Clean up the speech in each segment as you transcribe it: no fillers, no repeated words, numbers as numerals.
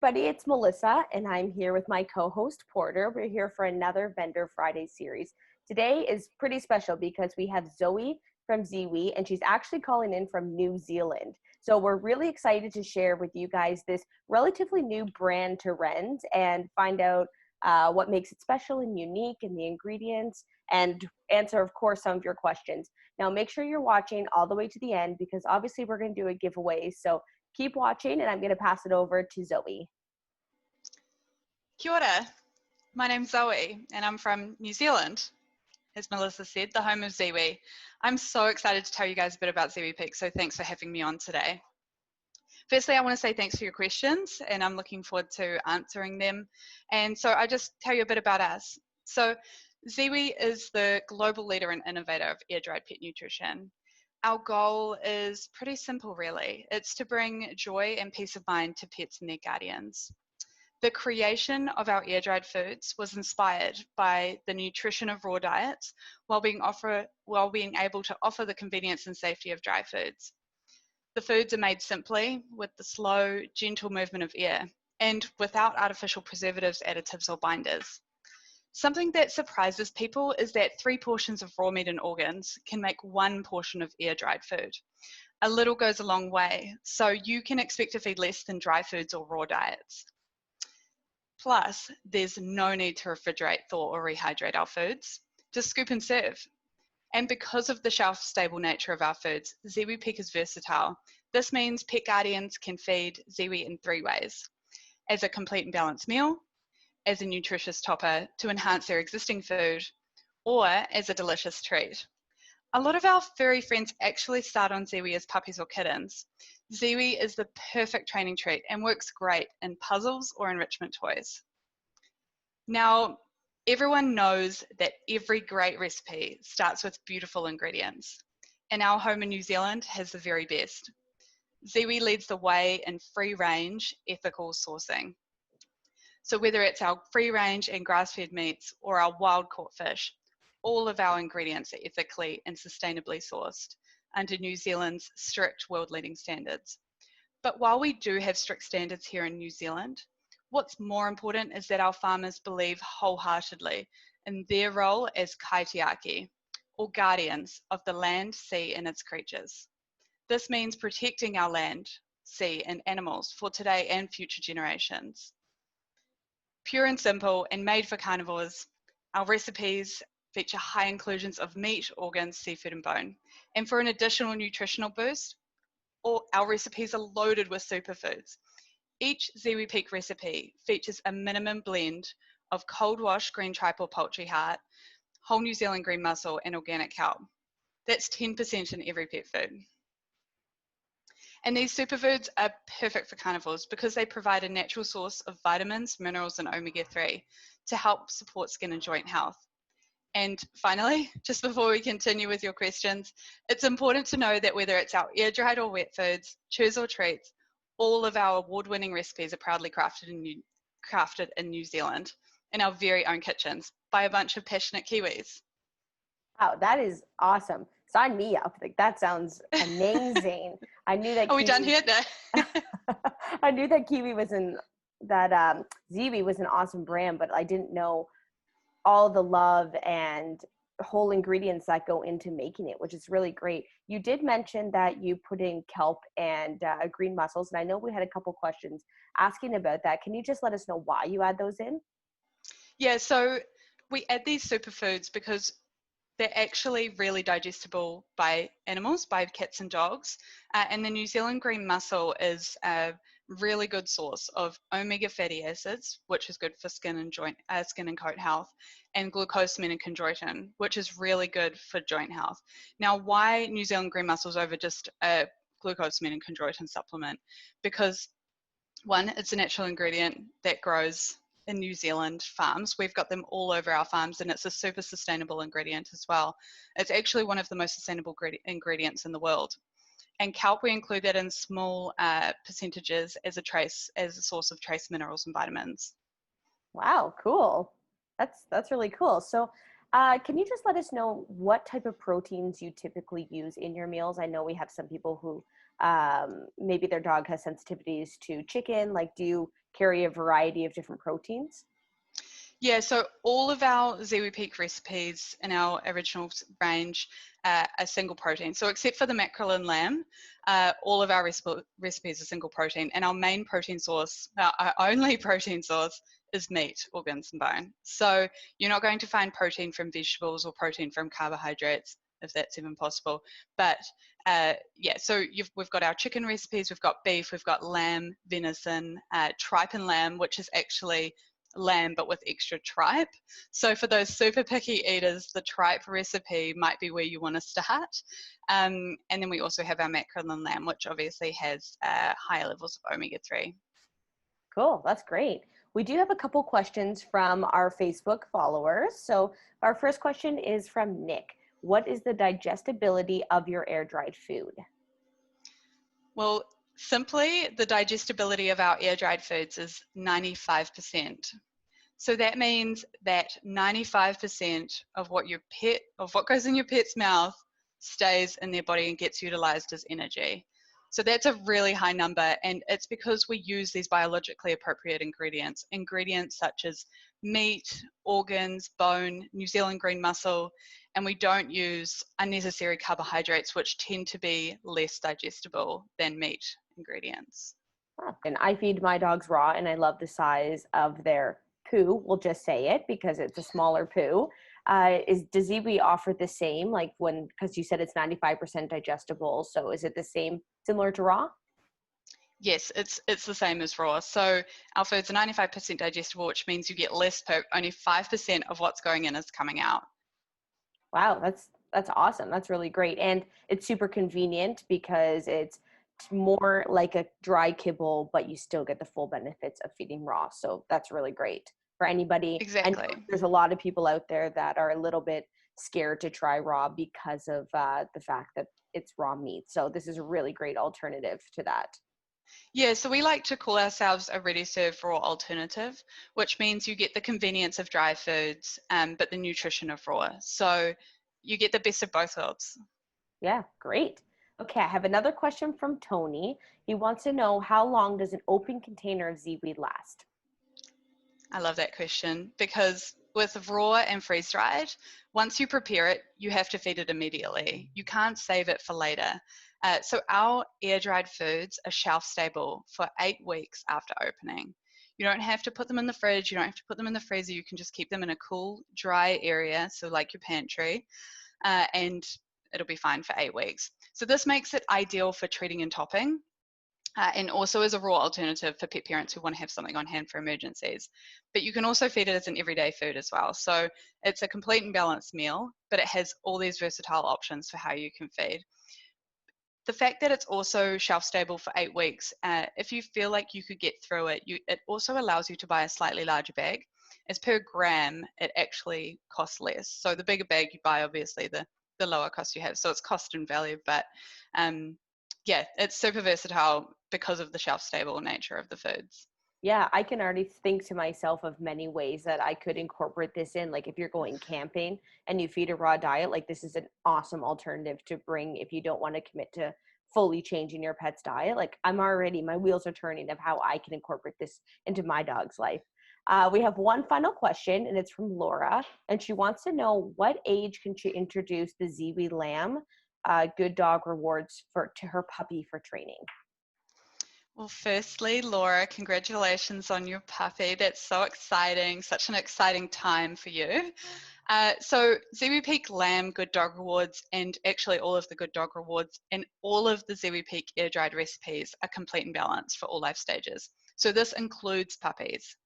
Buddy, it's Melissa, and I'm here with my co-host Porter. We're here for another Vendor Friday series. Today is pretty special because we have Zoe from Ziwi, and she's actually calling in from New Zealand. So we're really excited to share with you guys this relatively new brand to Rend and find out what makes it special and unique and the ingredients and answer, of course, some of your questions. Now, make sure you're watching all the way to the end because obviously we're going to do a giveaway. So keep watching, and I'm going to pass it over to Zoe. Kia ora, my name's Zoe and I'm from New Zealand. As Melissa said, the home of Ziwi. I'm so excited to tell you guys a bit about Ziwi Peak, so thanks for having me on today. Firstly, I want to say thanks for your questions and I'm looking forward to answering them. And so I just tell you a bit about us. So Ziwi is the global leader and innovator of air-dried pet nutrition. Our goal is pretty simple really. It's to bring joy and peace of mind to pets and their guardians. The creation of our air-dried foods was inspired by the nutrition of raw diets while being able to offer the convenience and safety of dry foods. The foods are made simply with the slow, gentle movement of air and without artificial preservatives, additives, or binders. Something that surprises people is that 3 portions of raw meat and organs can make 1 portion of air-dried food. A little goes a long way, so you can expect to feed less than dry foods or raw diets. Plus, there's no need to refrigerate, thaw, or rehydrate our foods. Just scoop and serve. And because of the shelf-stable nature of our foods, Ziwi Peak is versatile. This means pet guardians can feed Ziwi in 3 ways. As a complete and balanced meal, as a nutritious topper to enhance their existing food, or as a delicious treat. A lot of our furry friends actually start on Ziwi as puppies or kittens. Ziwi is the perfect training treat and works great in puzzles or enrichment toys. Now, everyone knows that every great recipe starts with beautiful ingredients, and our home in New Zealand has the very best. Ziwi leads the way in free-range, ethical sourcing. So whether it's our free-range and grass-fed meats or our wild-caught fish, all of our ingredients are ethically and sustainably sourced under New Zealand's strict world-leading standards. But while we do have strict standards here in New Zealand, what's more important is that our farmers believe wholeheartedly in their role as kaitiaki, or guardians of the land, sea, and its creatures. This means protecting our land, sea, and animals for today and future generations. Pure and simple and made for carnivores, our recipes feature high inclusions of meat, organs, seafood, and bone. And for an additional nutritional boost, our recipes are loaded with superfoods. Each Ziwi Peak recipe features a minimum blend of cold wash green tripe or poultry heart, whole New Zealand green mussel, and organic kelp. That's 10% in every pet food. And these superfoods are perfect for carnivores because they provide a natural source of vitamins, minerals, and omega-3 to help support skin and joint health. And finally, just before we continue with your questions, it's important to know that whether it's our air-dried or wet foods, chews or treats, all of our award-winning recipes are proudly crafted in New Zealand in our very own kitchens by a bunch of passionate Kiwis. Wow, that is awesome. Sign me up. Like, that sounds amazing. I knew that. Are we done here? I knew that Ziwi was an awesome brand, but I didn't know all the love and whole ingredients that go into making it, which is really great. You did mention that you put in kelp and green mussels, and I know we had a couple questions asking about that. Can you just let us know why you add those in? Yeah, so we add these superfoods because they're actually really digestible by animals, by cats and dogs. And the New Zealand green mussel is a really good source of omega fatty acids, which is good for skin and coat health, and glucosamine and chondroitin, which is really good for joint health. Now, why New Zealand green mussels over just a glucosamine and chondroitin supplement? Because one, it's a natural ingredient that grows in New Zealand farms. We've got them all over our farms, and it's a super sustainable ingredient as well. It's actually one of the most sustainable ingredients in the world. And kelp, we include that in small percentages as a source of trace minerals and vitamins. Wow, cool. That's really cool. So can you just let us know what type of proteins you typically use in your meals? I know we have some people who maybe their dog has sensitivities to chicken. Like, do you carry a variety of different proteins? Yeah, so all of our Ziwi Peak recipes in our original range are single protein. So except for the mackerel and lamb, all of our recipes are single protein. And our main protein source, our only protein source, is meat, organs, and bone. So you're not going to find protein from vegetables or protein from carbohydrates, if that's even possible. But yeah, so we've got our chicken recipes, we've got beef, we've got lamb, venison, tripe and lamb, which is actually lamb but with extra tripe. So for those super picky eaters, the tripe recipe might be where you want to start. And then we also have our mackerel and lamb, which obviously has higher levels of omega-3. Cool, that's great. We do have a couple questions from our Facebook followers. So our first question is from Nick. What is the digestibility of your air-dried food? Well, simply, the digestibility of our air-dried foods is 95%. So that means that 95% of what goes in your pet's mouth stays in their body and gets utilized as energy. So that's a really high number, and it's because we use these biologically appropriate ingredients such as meat, organs, bone, New Zealand green mussel, and we don't use unnecessary carbohydrates, which tend to be less digestible than meat ingredients. And I feed my dogs raw, and I love the size of their poo. We'll just say it because it's a smaller poo. Does Ziwi offer the same, like because you said it's 95% digestible, so is it the same, similar to raw? Yes, it's the same as raw. So our foods are 95% digestible, which means you get less poop. Only 5% of what's going in is coming out. Wow, that's awesome. That's really great. And it's super convenient because it's more like a dry kibble, but you still get the full benefits of feeding raw. So that's really great for anybody. I know Exactly. there's a lot of people out there that are a little bit scared to try raw because of the fact that it's raw meat. So this is a really great alternative to that. Yeah, so we like to call ourselves a ready-serve raw alternative, which means you get the convenience of dry foods, but the nutrition of raw. So you get the best of both worlds. Yeah, great. Okay, I have another question from Tony. He wants to know, how long does an open container of seaweed last? I love that question because with raw and freeze dried, once you prepare it, you have to feed it immediately. You can't save it for later. So our air dried foods are shelf stable for 8 weeks after opening. You don't have to put them in the fridge. You don't have to put them in the freezer. You can just keep them in a cool, dry area, so like your pantry, and it'll be fine for 8 weeks. So this makes it ideal for treating and topping. And also as a raw alternative for pet parents who want to have something on hand for emergencies. But you can also feed it as an everyday food as well. So it's a complete and balanced meal, but it has all these versatile options for how you can feed. The fact that it's also shelf stable for 8 weeks, if you feel like you could get through it, it also allows you to buy a slightly larger bag. As per gram, it actually costs less. So the bigger bag you buy, obviously, the lower cost you have. So it's cost and value, but yeah, it's super versatile because of the shelf stable nature of the foods. Yeah, I can already think to myself of many ways that I could incorporate this in. Like if you're going camping and you feed a raw diet, like this is an awesome alternative to bring if you don't want to commit to fully changing your pet's diet. Like my wheels are turning of how I can incorporate this into my dog's life. We have one final question, and it's from Laura, and she wants to know, what age can she introduce the Ziwi Lamb Good Dog Rewards to her puppy for training? Well, firstly, Laura, congratulations on your puppy. That's so exciting, such an exciting time for you. So Ziwi Peak Lamb Good Dog Rewards, and actually all of the Good Dog Rewards and all of the Ziwi Peak air dried recipes are complete and balanced for all life stages. So this includes puppies.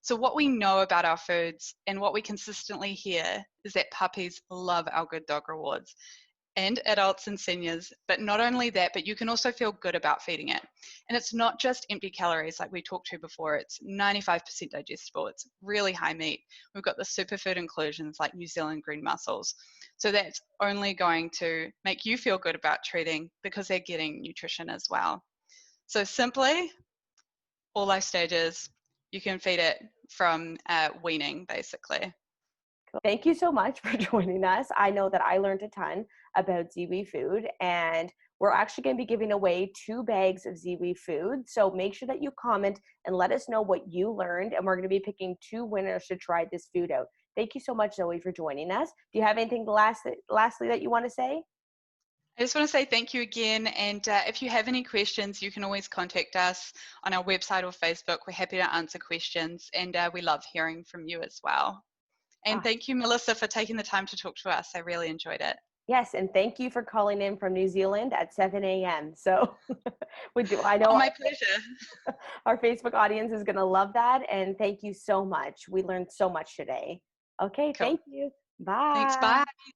So what we know about our foods and what we consistently hear is that puppies love our Good Dog Rewards, and adults and seniors. But not only that, but you can also feel good about feeding it. And it's not just empty calories like we talked to before. It's 95% digestible. It's really high meat. We've got the superfood inclusions like New Zealand green mussels. So that's only going to make you feel good about treating because they're getting nutrition as well. So simply, all life stages, you can feed it from weaning basically. Thank you so much for joining us. I know that I learned a ton about Ziwi food, and we're actually going to be giving away 2 bags of Ziwi food. So make sure that you comment and let us know what you learned. And we're going to be picking 2 winners to try this food out. Thank you so much, Zoe, for joining us. Do you have anything lastly that you want to say? I just want to say thank you again. And if you have any questions, you can always contact us on our website or Facebook. We're happy to answer questions, and we love hearing from you as well. And Ah, thank you, Melissa, for taking the time to talk to us. I really enjoyed it. yes, and thank you for calling in from New Zealand at 7 a.m. So I Oh, know my pleasure. our Facebook audience is going to love that. And thank you so much. We learned so much today. Okay, Cool. thank you. Thanks. Bye. Bye.